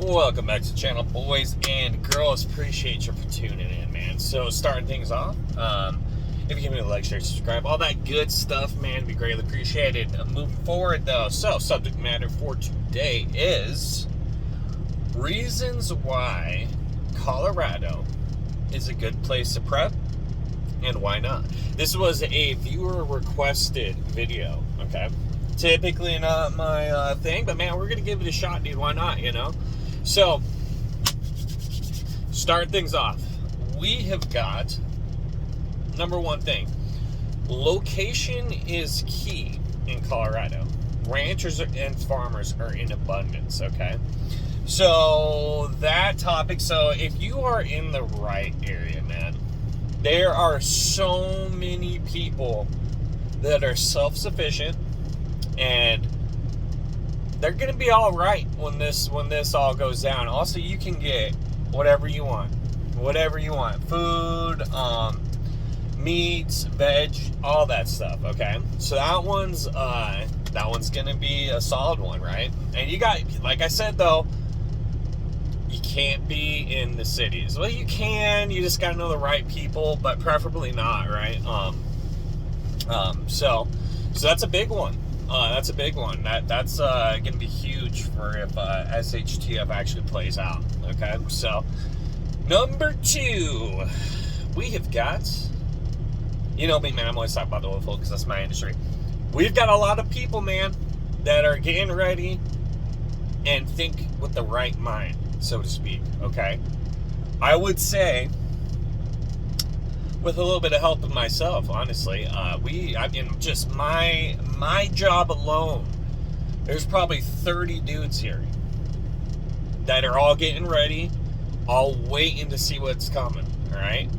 Welcome back to the channel, boys and girls. Appreciate you for tuning in, man. So, starting things off, if you give me a like, share, subscribe, all that good stuff, man, be greatly appreciated. Moving forward, though, so subject matter for today is reasons why Colorado is a good place to prep and why not. This was a viewer requested video, okay? Typically not my thing, but man, we're gonna give it a shot, dude. Why not, you know? So, start things off. We have got, number one thing, location is key in Colorado. Ranchers and farmers are in abundance, okay? So, that topic, so if you are in the right area, man, there are so many people that are self-sufficient, and they're gonna be all right when this all goes down. Also, you can get whatever you want, food, meats, veg, all that stuff. Okay, so that one's gonna be a solid one, right? And you got, like I said though, you can't be in the cities. Well, you can. You just gotta know the right people, but preferably not, right? So that's a big one. That's a big one. That's going to be huge for if SHTF actually plays out. Okay, so number two, we have got, you know me, man, I'm always talking about the oil field because that's my industry. We've got a lot of people, man, that are getting ready and think with the right mind, so to speak. Okay, I would say, with a little bit of help of myself, honestly, just my job alone, there's probably 30 dudes here that are all getting ready, all waiting to see what's coming, all right?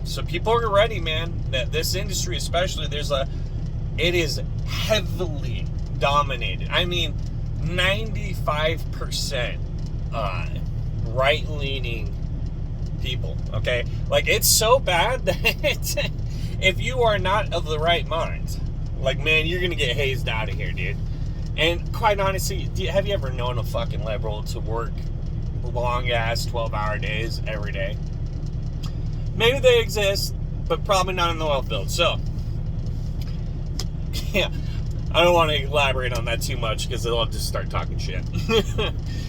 So people are ready, man. That this industry, especially, it is heavily dominated. I mean, 95% right-leaning people, okay? Like, it's so bad that if you are not of the right mind, like, man, you're gonna get hazed out of here, dude. And quite honestly, have you ever known a fucking liberal to work long-ass 12-hour days every day? Maybe they exist, but probably not in the oil field. So, yeah, I don't want to elaborate on that too much because I'll just start talking shit.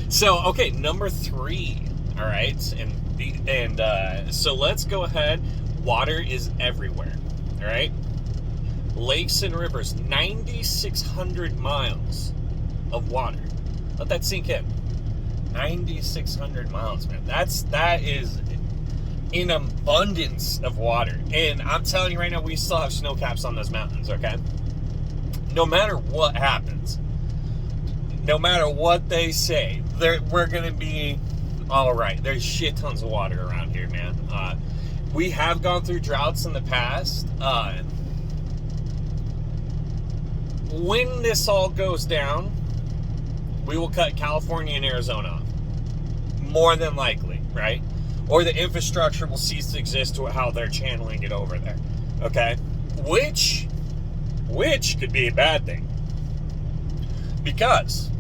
So, okay, number three, all right? So let's go ahead. Water is everywhere, all right? Lakes and rivers, 9,600 miles of water. Let that sink in. 9,600 miles, man. That is an abundance of water. And I'm telling you right now, we still have snow caps on those mountains, okay? No matter what happens, no matter what they say, we're going to be all right. There's shit tons of water around here, man. We have gone through droughts in the past. When this all goes down, we will cut California and Arizona off. More than likely, right? Or the infrastructure will cease to exist to how they're channeling it over there. Okay? Which could be a bad thing. Because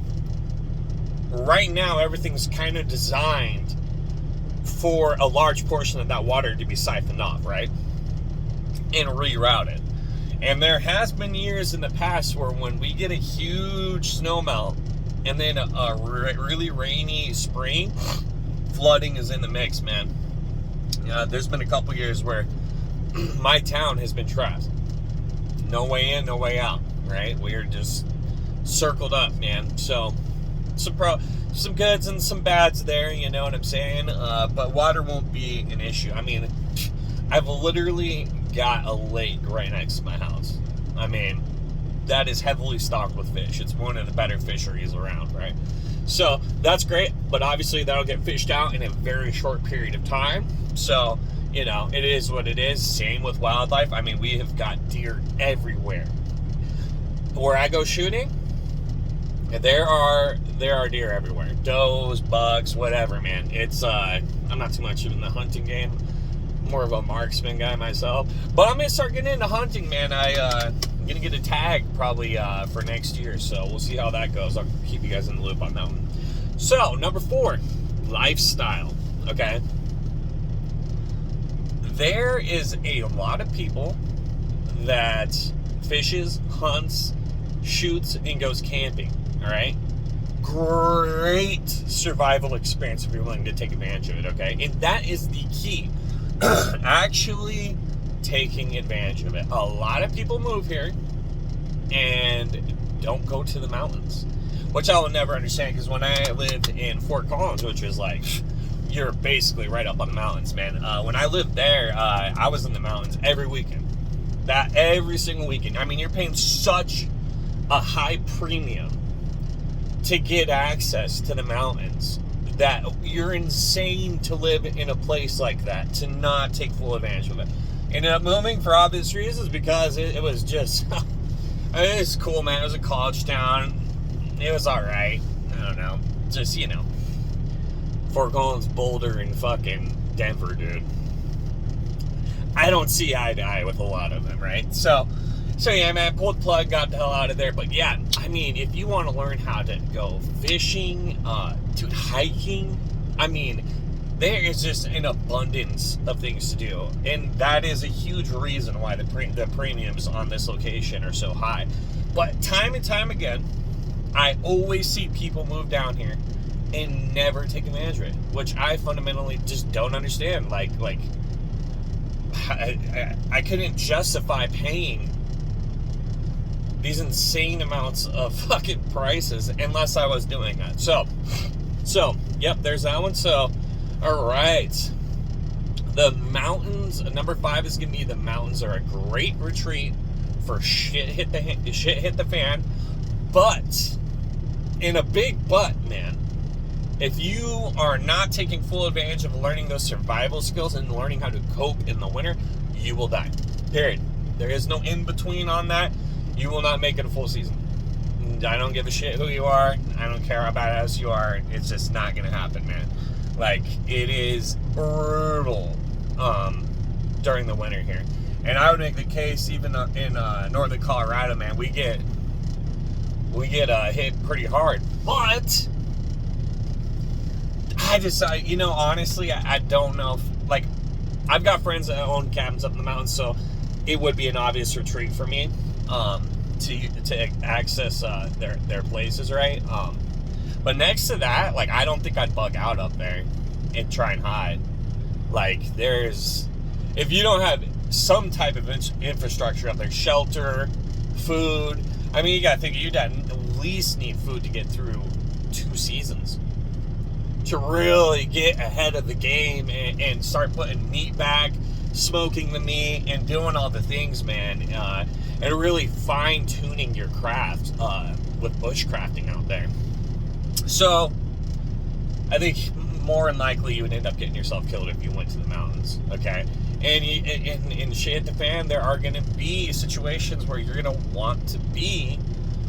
right now, everything's kind of designed for a large portion of that water to be siphoned off, right? And rerouted. And there has been years in the past where when we get a huge snowmelt and then a really rainy spring, flooding is in the mix, man. There's been a couple years where my town has been trapped. No way in, no way out, right? We are just circled up, man. So, some goods and some bads there, you know what I'm saying? But water won't be an issue. I mean, I've literally got a lake right next to my house. I mean, that is heavily stocked with fish. It's one of the better fisheries around, right? So, that's great, but obviously that'll get fished out in a very short period of time. So, you know, it is what it is. Same with wildlife. I mean, we have got deer everywhere. Where I go shooting, there are deer everywhere. Does, bucks, whatever, man. It's, I'm not too much in the hunting game. More of a marksman guy myself. But I'm going to start getting into hunting, man. I'm going to get a tag probably for next year. So we'll see how that goes. I'll keep you guys in the loop on that one. So, number 4, lifestyle. Okay. There is a lot of people that fishes, hunts, shoots, and goes camping. All right. Great survival experience if you're willing to take advantage of it. Okay. And that is the key. Actually taking advantage of it. A lot of people move here and don't go to the mountains, which I will never understand, because when I lived in Fort Collins, which is like, you're basically right up on the mountains, man. When I lived there, I was in the mountains every weekend. Every single weekend. I mean, you're paying such a high premium to get access to the mountains that you're insane to live in a place like that, to not take full advantage of it. Ended up moving for obvious reasons, because it was just, it was cool, man. It was a college town. It was alright. I don't know. Just, Fort Collins, Boulder, and fucking Denver, dude. I don't see eye to eye with a lot of them, right? So yeah, man, pulled the plug, got the hell out of there. But yeah, I mean, if you want to learn how to go fishing, to hiking, I mean, there is just an abundance of things to do. And that is a huge reason why the premiums on this location are so high. But time and time again, I always see people move down here and never take advantage of it, which I fundamentally just don't understand. Like I couldn't justify paying these insane amounts of fucking prices unless I was doing that. So, yep, there's that one. So, all right. The mountains, number 5 is going to be the mountains are a great retreat for shit hit the fan. But, in a big but, man, if you are not taking full advantage of learning those survival skills and learning how to cope in the winter, you will die. Period. There is no in-between on that. You will not make it a full season. I don't give a shit who you are. I don't care how badass you are. It's just not going to happen, man. Like, it is brutal during the winter here. And I would make the case even in northern Colorado, man, we get hit pretty hard. But I just, honestly, I don't know if, like, I've got friends that own cabins up in the mountains, so it would be an obvious retreat for me to access their places, right? But next to that, like, I don't think I'd bug out up there and try and hide. Like, if you don't have some type of infrastructure up there, shelter, food, I mean, you gotta think you'd at least need food to get through 2 seasons to really get ahead of the game and start putting meat back, smoking the meat, and doing all the things, man, and really fine-tuning your craft with bushcrafting out there. So, I think more than likely you would end up getting yourself killed if you went to the mountains, okay? And in shit hit the fan, there are going to be situations where you're going to want to be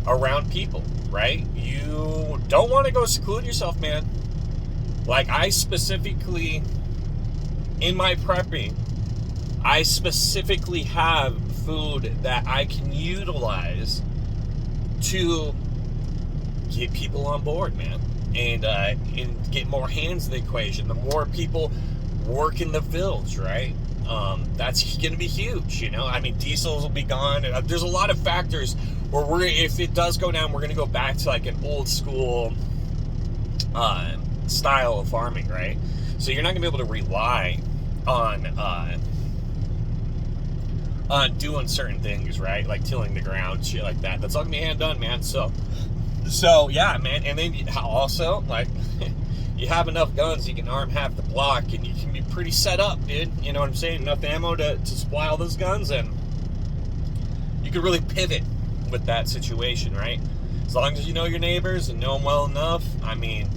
around people, right? You don't want to go seclude yourself, man. Like, I specifically, in my prepping, I specifically have food that I can utilize to get people on board, man, and get more hands in the equation. The more people work in the fields, right? That's going to be huge, I mean, diesels will be gone. There's a lot of factors where if it does go down, we're going to go back to like an old school style of farming, right? So you're not going to be able to rely on doing certain things, right? Like tilling the ground, shit like that. That's all going to be hand done, man. So yeah, man. And then also, like, you have enough guns, you can arm half the block, and you can be pretty set up, dude. You know what I'm saying? Enough ammo to supply all those guns, and you can really pivot with that situation, right? As long as you know your neighbors and know them well enough. I mean,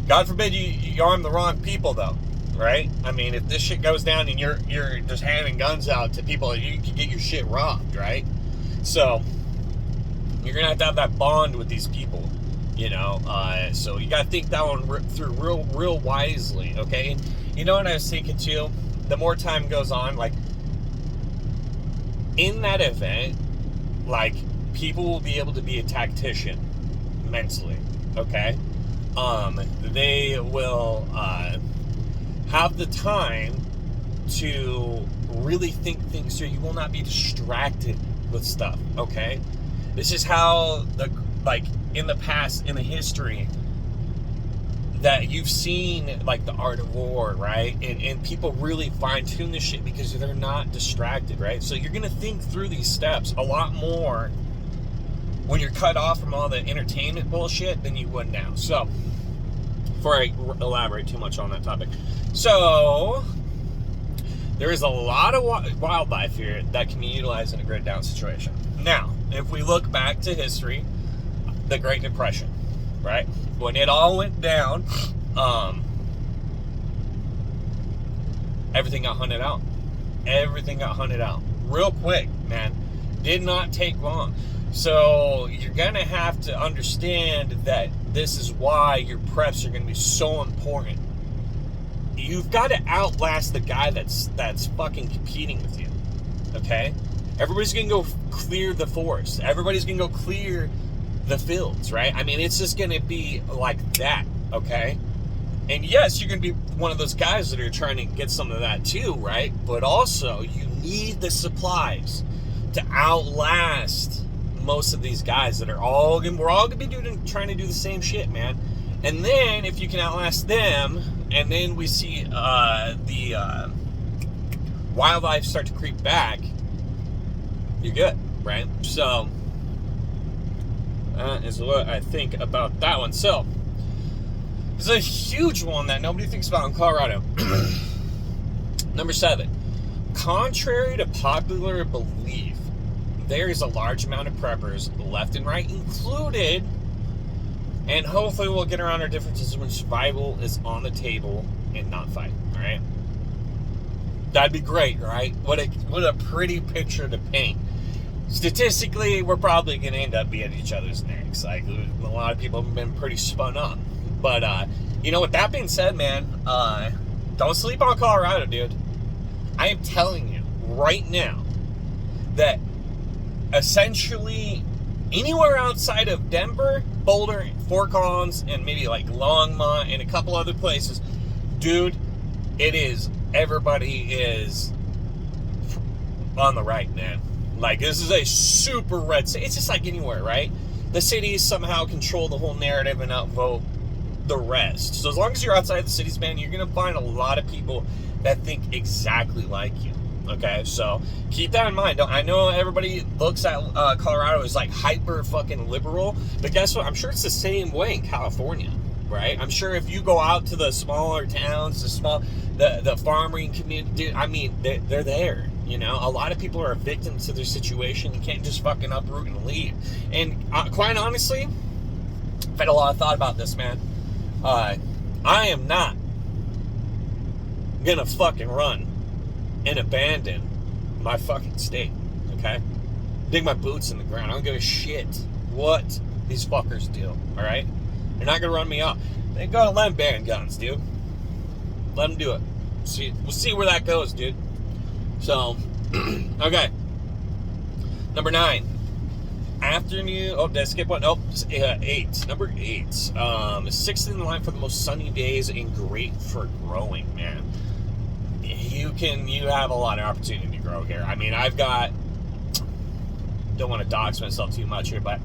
God forbid you arm the wrong people, though, right? I mean, if this shit goes down and you're just handing guns out to people, you can get your shit robbed, right? So you're gonna have to have that bond with these people, so you gotta think that one through real wisely, okay? And you know what I was thinking too? The more time goes on, like, in that event, like, people will be able to be a tactician mentally, okay? they will have the time to really think things through. You will not be distracted with stuff, okay? This is how, in the past, in the history, that you've seen, like, the art of war, right? And people really fine-tune this shit because they're not distracted, right? So you're going to think through these steps a lot more when you're cut off from all the entertainment bullshit than you would now. So, before I elaborate too much on that topic. So, there is a lot of wildlife here that can be utilized in a grid down situation. Now, if we look back to history, the Great Depression, right? When it all went down, everything got hunted out. Everything got hunted out. Real quick, man. Did not take long. So you're going to have to understand that this is why your preps are going to be so important. You've got to outlast the guy that's fucking competing with you, okay? Everybody's going to go clear the forest. Everybody's going to go clear the fields, right? I mean, it's just going to be like that, okay? And yes, you're going to be one of those guys that are trying to get some of that too, right? But also, you need the supplies to outlast most of these guys that are all going to, we're all going to be trying to do the same shit, man. And then, if you can outlast them, and then we see the wildlife start to creep back, you're good, right? So, that is what I think about that one. So, there's a huge one that nobody thinks about in Colorado. Number 7. Contrary to popular belief, there is a large amount of preppers, left and right included, and hopefully we'll get around our differences when survival is on the table and not fight, all right? That'd be great, right? What a pretty picture to paint. Statistically, we're probably going to end up being each other's necks. Like, a lot of people have been pretty spun up. But, you know, with that being said, man, don't sleep on Colorado, dude. I am telling you right now that essentially anywhere outside of Denver, Boulder, Fort Collins, and maybe like Longmont and a couple other places, dude, everybody is on the right, man. Like, this is a super red city. It's just like anywhere, right? The cities somehow control the whole narrative and outvote the rest. So as long as you're outside the cities, man, you're going to find a lot of people that think exactly like you. Okay, so keep that in mind. I know everybody looks at Colorado as like hyper fucking liberal, but guess what? I'm sure it's the same way in California, right? I'm sure if you go out to the smaller towns, the farming community, dude, I mean, they're there. You know, a lot of people are victims to their situation. You can't just fucking uproot and leave. And quite honestly, I've had a lot of thought about this, man. I am not gonna fucking run and abandon my fucking state, okay? Dig my boots in the ground. I don't give a shit what these fuckers do, alright? They're not gonna run me off. They gotta let them ban guns, dude. Let them do it. We'll see where that goes, dude. So, okay. Number 9. Did I skip one? 8. Number 8. 6th in line for the most sunny days and great for growing, man. You have a lot of opportunity to grow here. I mean, don't want to dox myself too much here, but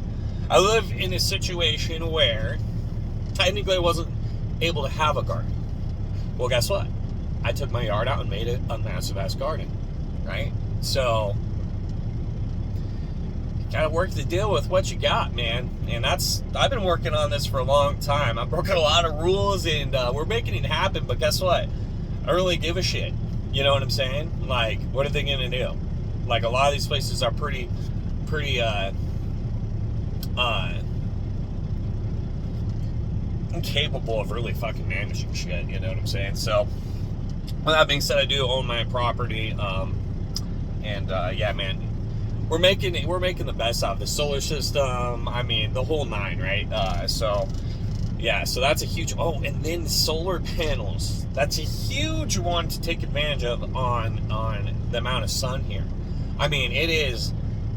I live in a situation where technically I wasn't able to have a garden. Well, guess what? I took my yard out and made it a massive ass garden, right? So, you gotta work the deal with what you got, man. And I've been working on this for a long time. I've broken a lot of rules and we're making it happen, but guess what? I don't really give a shit. You know what I'm saying? Like, what are they gonna do? Like, a lot of these places are pretty incapable of really fucking managing shit, you know what I'm saying? So, with that being said, I do own my property, yeah, man, we're making the best out of the solar system. I mean, the whole 9, right? So that's a huge, and then solar panels. That's a huge one to take advantage of on the amount of sun here. I mean,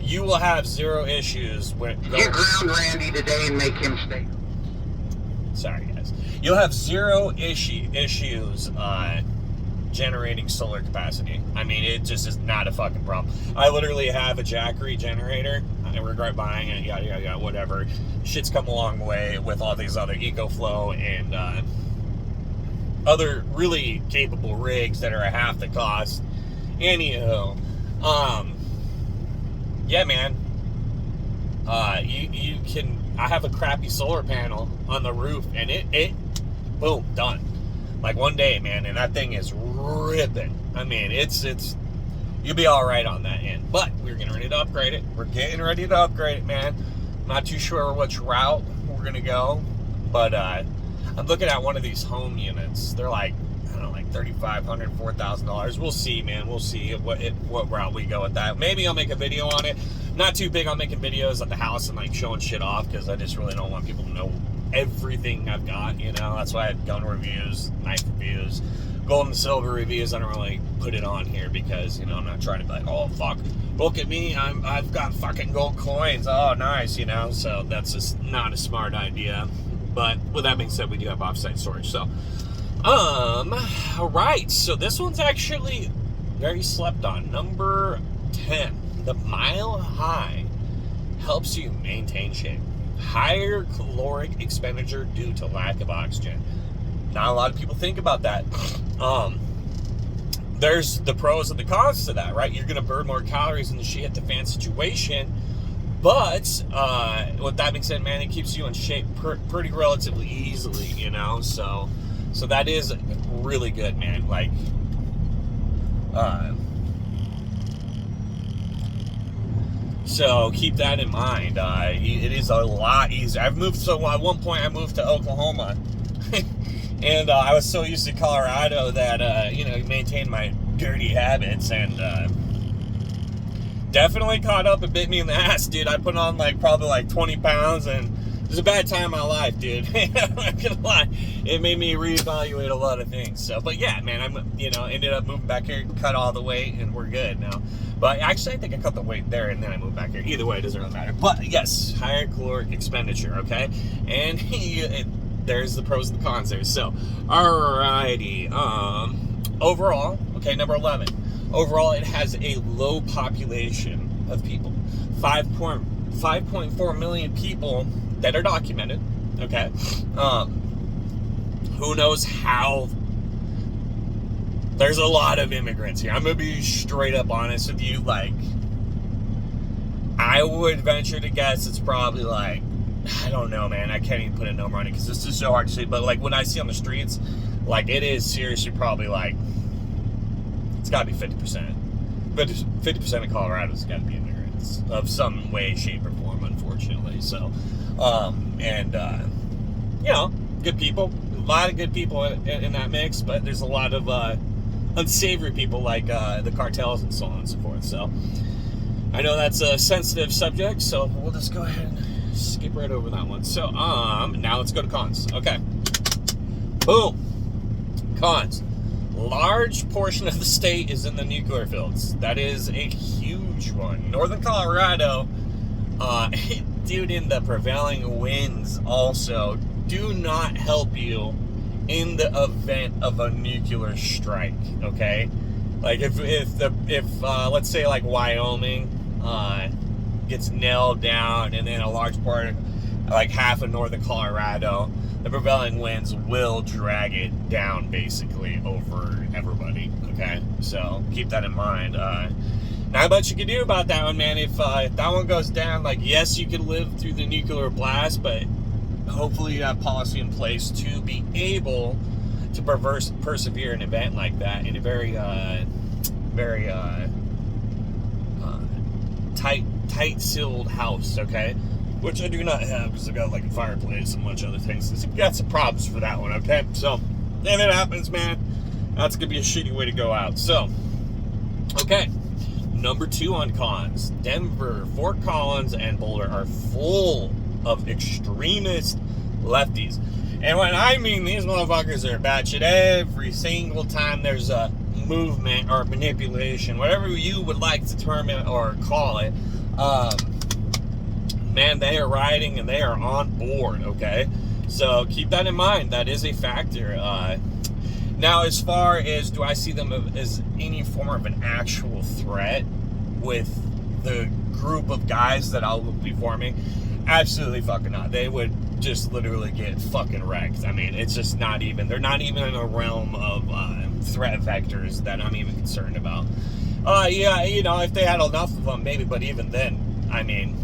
you will have zero issues when... You ground Randy today and make him stay. Sorry, guys. You'll have zero issues generating solar capacity. I mean, it just is not a fucking problem. I literally have a Jackery generator. I regret buying it, yada, yada, yada, whatever. Shit's come a long way with all these other EcoFlow and other really capable rigs that are at half the cost. Anywho, yeah, man. You can. I have a crappy solar panel on the roof, and it boom, done. Like one day, man, and that thing is ripping. I mean, it's you'll be all right on that end. But we're getting ready to upgrade it. We're getting ready to upgrade it, man. I'm not too sure which route we're gonna go, but I'm looking at one of these home units. They're like, I don't know, like $3,500, $4,000. We'll see, man. We'll see what route we go with that. Maybe I'll make a video on it. Not too big on making videos at the house and like showing shit off, because I just really don't want people to know everything I've got, you know. That's why I have gun reviews, knife reviews, gold and silver reviews. I don't really put it on here because, you know, I'm not trying to be like, oh fuck, look at me, I've got fucking gold coins, oh nice, you know. So that's just not a smart idea. But with that being said, we do have offsite storage. So all right, so this one's actually very slept on. Number 10, the Mile High helps you maintain shape. Higher caloric expenditure due to lack of oxygen. Not a lot of people think about that. There's the pros and the cons to that, right? You're going to burn more calories in the shit the fan situation, but with that being said, man, it keeps you in shape pretty relatively easily, you know. So that is really good, man. Like, so keep that in mind. It is a lot easier. I've moved, so at one point I moved to Oklahoma, and I was so used to Colorado that, you know, maintained my dirty habits, and definitely caught up and bit me in the ass, dude. I put on probably 20 pounds, and it was a bad time in my life, dude. I'm not gonna lie. It made me reevaluate a lot of things. So, but yeah, man, ended up moving back here, cut all the weight, and we're good now. But actually, I think I cut the weight there, and then I moved back here. Either way, it doesn't really matter. But yes, higher caloric expenditure, okay? And there's the pros and the cons there. So, alrighty. Overall, okay, number 11. Overall, it has a low population of people. 5.4 million people that are documented, okay? Who knows how... There's a lot of immigrants here. I'm going to be straight up honest with you. I would venture to guess it's probably I don't know, man. I can't even put a number on it because this is so hard to see. But when I see on the streets, it is seriously probably it's got to be 50%. 50% of Colorado's got to be immigrants of some way, shape, or form, unfortunately. So, you know, good people. A lot of good people in that mix, but there's a lot of unsavory people like the cartels and so on and so forth. So I know that's a sensitive subject, so we'll just go ahead and skip right over that one. So now let's go to cons. Okay, boom. Cons. Large portion of the state is in the nuclear fields. That is a huge one. Northern Colorado, dude, in the prevailing winds also do not help you in the event of a nuclear strike, okay? If let's say Wyoming gets nailed down, and then a large part, half of northern Colorado, the prevailing winds will drag it down basically over everybody, okay? So keep that in mind. Not much you can do about that one, man. If that one goes down, yes, you can live through the nuclear blast, but hopefully you have policy in place to be able to persevere an event like that in a very tight-sealed house, okay? Which I do not have because I got a fireplace and a bunch of other things. So you got some problems for that one, okay? So, if it happens, man, that's going to be a shitty way to go out. So, okay. Number 2 on cons. Denver, Fort Collins, and Boulder are full of extremist lefties. And when I mean these motherfuckers are batshit every single time there's a movement or manipulation, whatever you would like to term it or call it, man, they are riding and they are on board, okay? So keep that in mind. That is a factor. Now, as far as do I see them as any form of an actual threat with the group of guys that I'll be forming? Absolutely fucking not. They would just literally get fucking wrecked. I mean, it's just not even, they're not even in a realm of threat vectors that I'm even concerned about. Yeah, you know, if they had enough of them, maybe, but even then, I mean,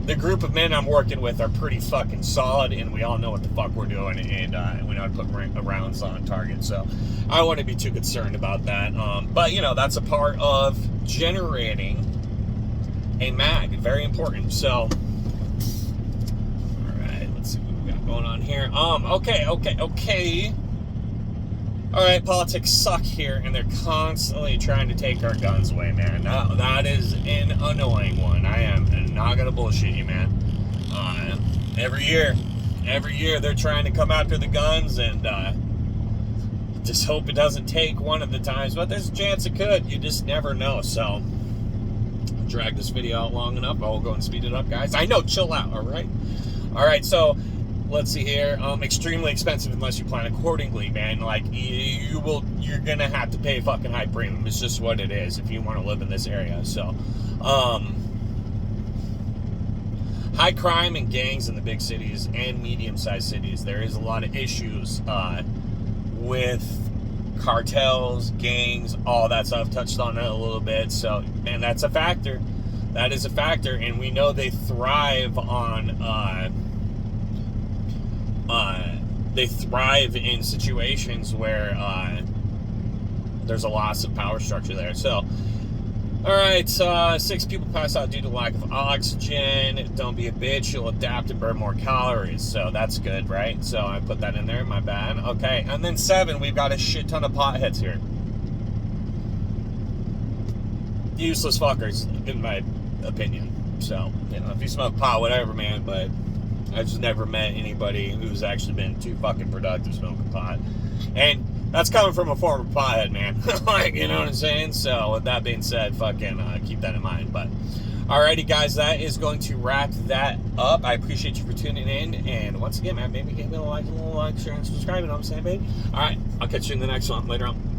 the group of men I'm working with are pretty fucking solid, and we all know what the fuck we're doing, and we know how to put rounds on target, so I wouldn't be too concerned about that. But, you know, that's a part of generating a mag. Very important. So, all right, let's see what we got going on here. Okay. All right, politics suck here, and they're constantly trying to take our guns away, man. Now, that is an annoying one. I am not gonna bullshit you, man. Every year they're trying to come after the guns, and just hope it doesn't take one of the times, but there's a chance it could. You just never know. So, drag this video out long enough. I'll go and speed it up, guys. I know, chill out. All right. So, let's see here. Extremely expensive unless you plan accordingly, man. Like, you're gonna have to pay a fucking high premium. It's just what it is if you want to live in this area. So, high crime and gangs in the big cities and medium-sized cities. There is a lot of issues with cartels, gangs, all that stuff. Touched on that a little bit. So, man, that's a factor. That is a factor, and we know they thrive on. They thrive in situations where there's a loss of power structure there. So, all right, 6 people pass out due to lack of oxygen. Don't be a bitch. You'll adapt and burn more calories. So that's good, right? So I put that in there. My bad. Okay, and then 7, we've got a shit ton of potheads here. Useless fuckers, in my opinion. So, you know, if you smoke pot, whatever, man, but I've just never met anybody who's actually been too fucking productive smoking pot. And that's coming from a former pothead, man. Like, you know what I'm saying? So, with that being said, fucking keep that in mind. But, alrighty, guys, that is going to wrap that up. I appreciate you for tuning in. And once again, man, maybe give me a like, share, and subscribe. You know what I'm saying, baby? Alright, I'll catch you in the next one. Later on.